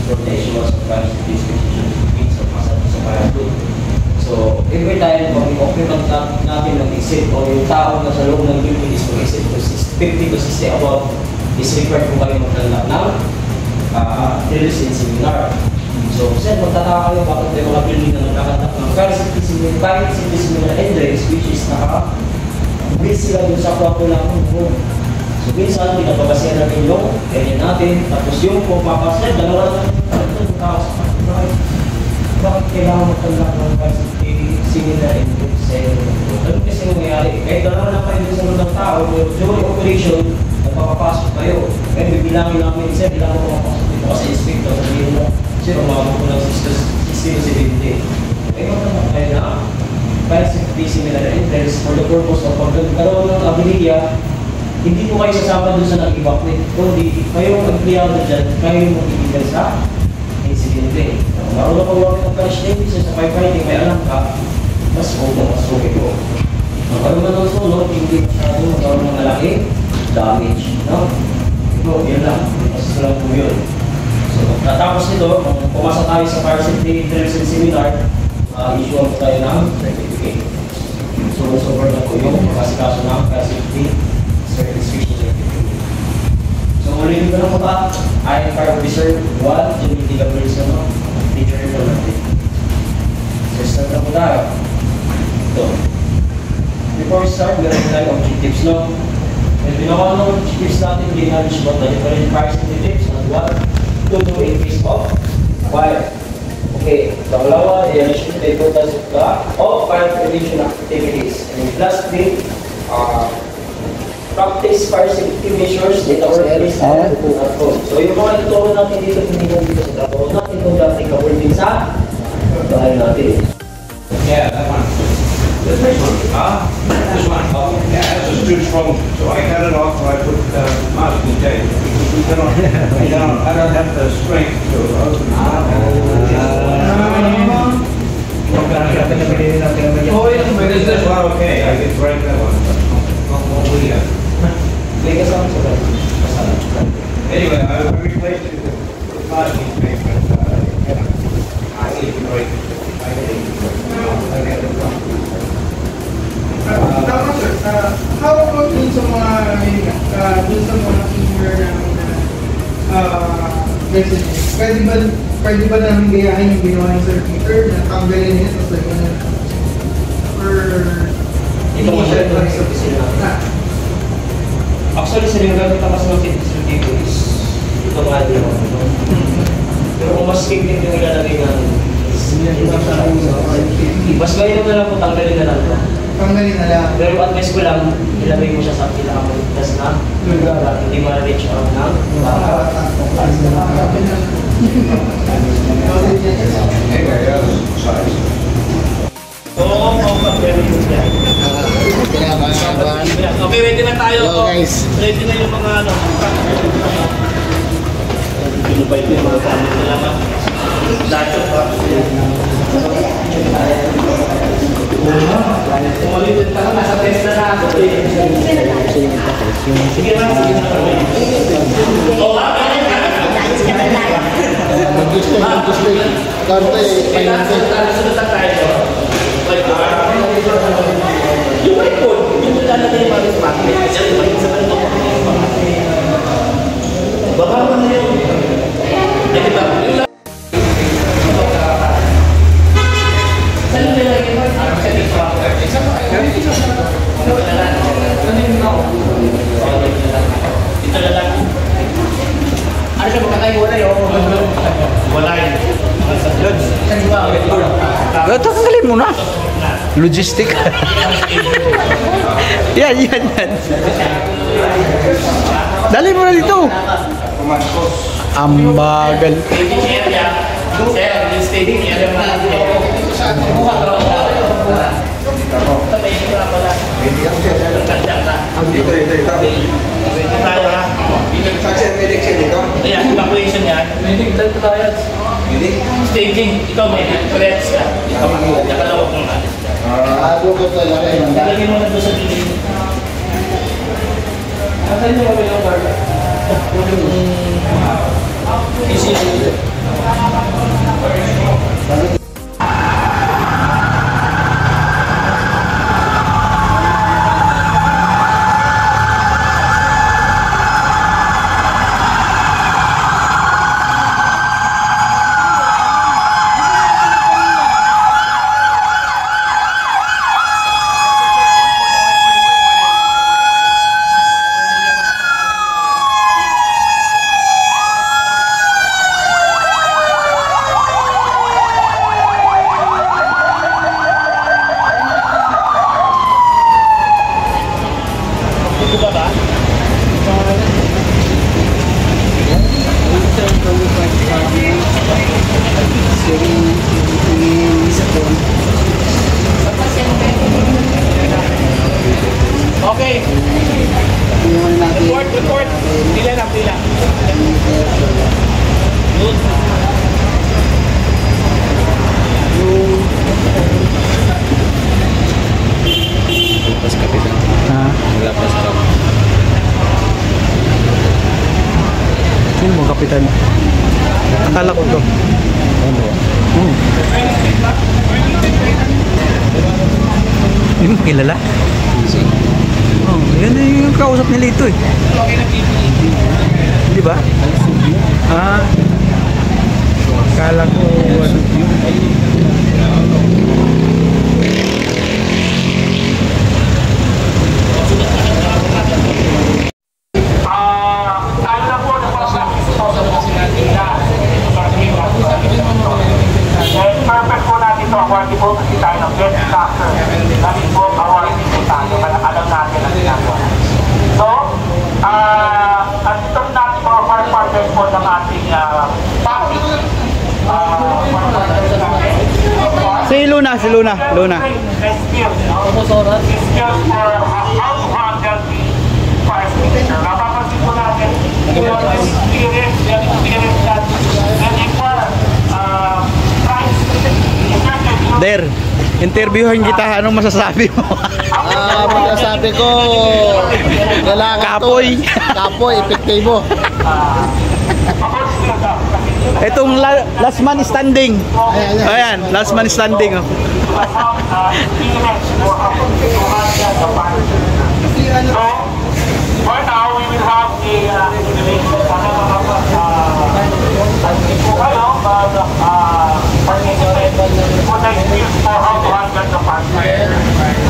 protections of privacy means of massage sa fire. So, every time pag i-occupant natin ng exit o yung tao na sa loob ng building is mag-exit to 50 to 60 above is required po kayo maglalak ng drills and seminar. So, sir, magtataka kayo bakit may mga building na nagkakandak ng fire safety seminar and drills which is naka-build sila dun sa kwarto lang ng room. So, minsan, pinapabasihan natin yung area natin, tapos yung pumapasya, dalawa lang yung tao sa kwarto. Bakit kailangan magtanda ng fire safety seminar and drills sa area? Ano kasi nangyayari? Kahit dalawa lang kayo sa ng tao, during operation, nagpapapasok kayo. Kaya bibilangin namin, sir, kailangan ko mapasok dito kasi inspector, sabihin mo, sir, umabot ko ng 60-70. Kaya magtanda kayo na fire safety seminar and drills for the purpose of pagkaroon ng abiliya. Hindi po kayo sasama doon sa nag-evacuate. Kundi kayo ang empleyado dyan, kayo yung magiging sa insidente. Marunong pag wala ng flash safety sa firefighting, may alam ka, mas okay po. Magkaroon na ng sunod, hindi masyado magkaroon ng malaking damage. No? Ito, yan lang. Mas lang po yun. So, natapos nito, kung pumasa tayo sa fire safety drills and seminar, issue po tayo ng certificate. So, over na po yung kasikaso ng fire safety certification. So, ulitin ko na po ba? I am Fire Officer 1, Jimmy Gabriel Sono, teacher informative. So, start na po tayo. Ito. Before we start, meron tayo objectives, no? May binawa ng objectives natin, hindi knowledge about the different fire safety tips and what to do in case of fire. Okay, pangalawa, i-initiate the importance of fire prevention activities. And lastly, practice fire safety measures in our workplace at home. So yung mga ituturo natin dito, hindi mo dito sa trabaho natin kung dati kapag din sa bahay natin. Yeah, that one. The first one. This one. Yeah, that's just too strong. So I cut it off and I put masking tape. I don't have the strength to open it up. Oh, is this one okay? I can break that one. Anyway, I replaced it with masking tape, but I need to break it. Tapos sir, how about dun sa mga senior namin na residents? Pwede ba namin gayahin yung ginawa ng Sir Peter na tanggalin niya sa sa'yo? Or ito mo siya ito sa opisina. Actually, sir, yung gamit ang mas mag-tip dito is ito nga din ako. Pero kung mas tignan yung ilalagay namin, mas gaya na lang po, tanggalin na lang. tanggalin na lang. Pero advice ko lang, ilagay mo siya sa pinakamulitas na lugar, hindi ma-reach out ng Okay, ready na tayo. Hello, guys. Ready na yung mga ano. Pinubay ko yung mga gamit nila na. Dacho pa. Kumalitin ka na, nasa test na na ako. Sige na, sige na. Oo, Gusto. Karte, painante. Sunod tayo. Yung may code, yung lalagay yung mga smartphone. Kasi yung mga sa kanto. Baba mo na yun. Eh, diba? Yung lang. Saan yung nilagay mo? Sa dito ako. Dito na lang. Ano siya makatay? Wala yun. Wala yun. Saan ba? Tanggalin mo na. Logistic. yan. Dali mo na dito. Ambagal. Sir, yung staging niya, alam mo natin ako. Buha ka lang ako. Sabay ko na pala. Nagkanda ka. Dito tayo ha. Ayan, evacuation yan. Medic, dito tayo. Staging, ikaw medic, correct ka. Ikaw mag-uwi, nakalawag mo natin. Lagyan mo na doon sa dilim. Asan yung mga yung guard? Easy. kapitan. Akala ko to. Hindi mo kilala? Oh, yan na yung kausap nila ito eh. Di ba? Ah. Akala ko ano. Tayo na po na perfect po natin ito. Awarding po kasi tayo ng best doctor. Natin po awarding po tayo. Kaya alam natin ang ginagawa. So, at itong natin mga partners po ng ating package. Si Luna. Skills for how to handle the fire extinguisher. Napapansin po natin yung experience that require price. Der, interviewin kita. Anong masasabi mo? Masasabi ko, lalaki Kapoy. Kapoy, epektibo. Itong last man standing. Ayan, last man standing. Oh. So, for now, we will have a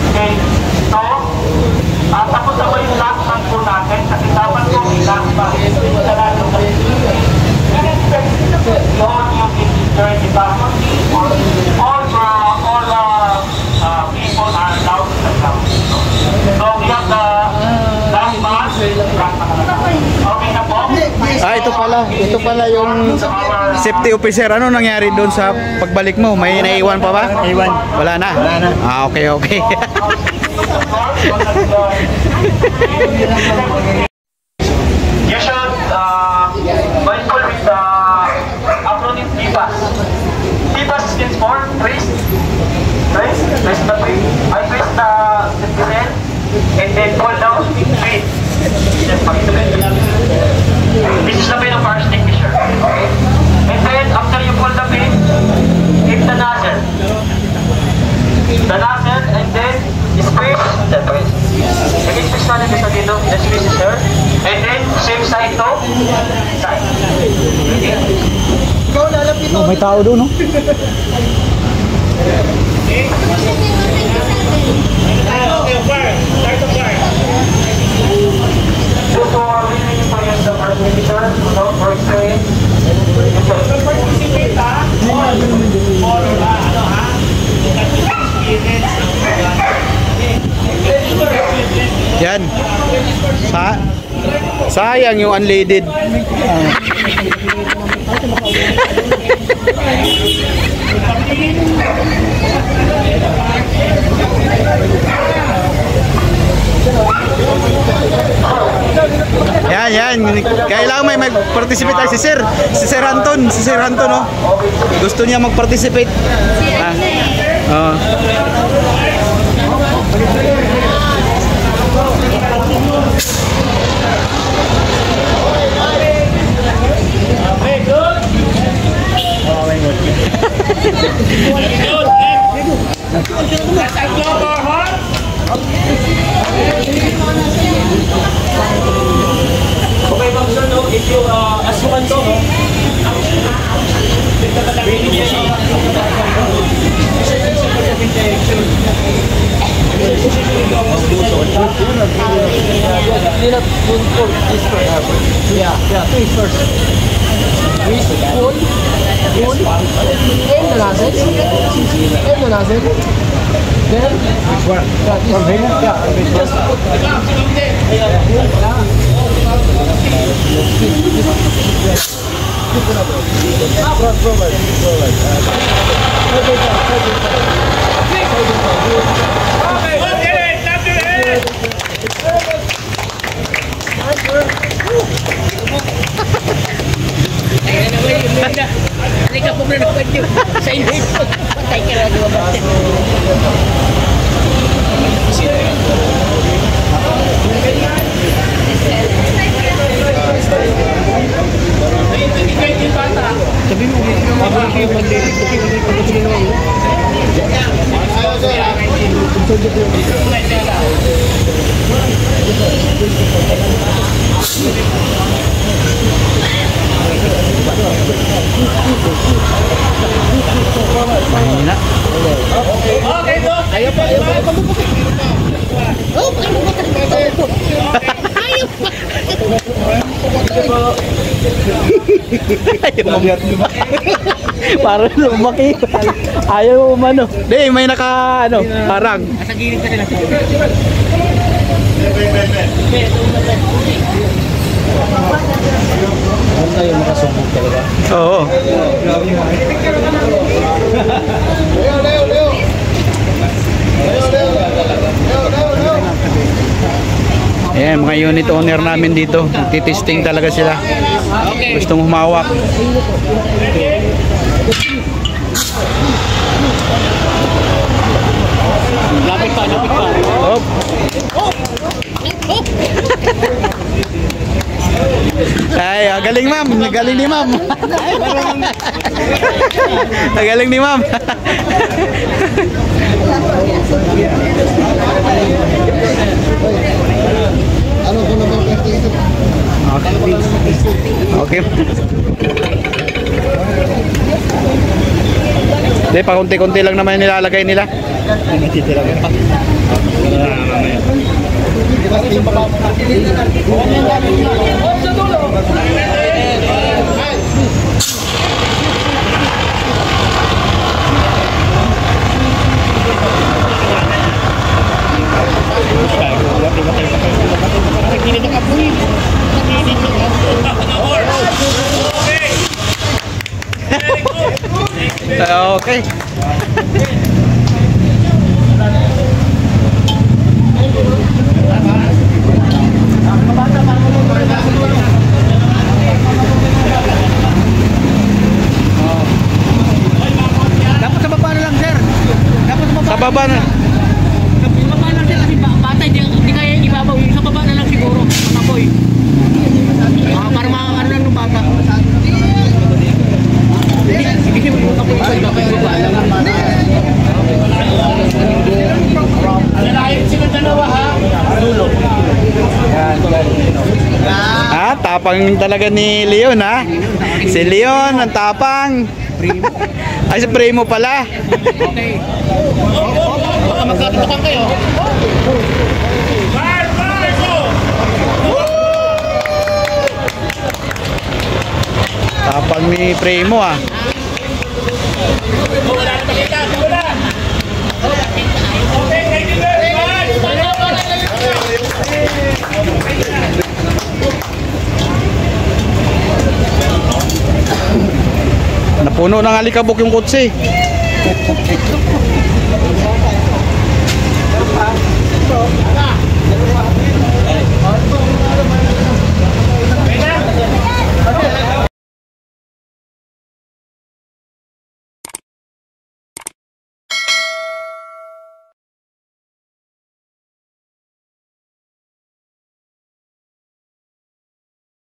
okay, so, tapos na ba yung last month po natin? Kasi dapat po yung last month. All yung insecurity faculty, all people are allowed to come. So we have the last month. Okay na po? Ito pala yung safety officer. Ano nangyari doon sa pagbalik mo? May naiwan pa ba? Naiwan. Wala na? Wala na. Ah, okay. You should mindful with the acronym TIPAS. TIPAS stands for twist the tree. I twist the pin and then pull down tree. This is the pin of our extinguisher. Okay? And then after you pull the pin, hit the nozzle. And then squeeze the twist. Again, squeeze natin isa dito. The squeeze is here. And then same side to side. Oh, may tao doon, no? So for really for the first extinguisher, for experience. Yan. Sayang yung unleaded. Yan. Kailangan may mag-participate ay si Sir Anton, no? Gusto niya mag-participate. Okay, Ma'am Sir, no? If you, as you can go, no? Halika po na naman yun. Sa inyo. Patay ka na diba ba? Mahina. Ayaw pa. Oh, ayaw pa. Parang lumaki. Ayaw umano. Di, may naka ano, parang. Nasa gilid ka nila. Ano tayo makasumbog talaga? Oo. Ayan, mga unit owner namin dito. Nagtitesting talaga sila. Gustong humawak. Lapit pa. Hop. Ay, galing ma'am. Galing ni ma'am. Galing ni ma'am. Ano ko naman ito? Okay. Hindi, pakunti-kunti lang naman nilalagay nila. Okay. Dapat sa baba na lang, sir. Dapat sa baba. Sa baba na. Sa baba na, sir. Kasi bata, hindi kaya ibabaw. Sa baba na lang siguro. Matapoy. Para ano lang ng bata. Hindi mo matapoy sa baba lang. Alalayan sila dalawa, ha? Ah, tapang talaga ni Leon, ha? Si Leon, ang tapang. Ay, si Primo pala. Okay. Baka magkatutukan kayo. Tapang ni Primo, ah. Napuno ng alikabok yung kotse.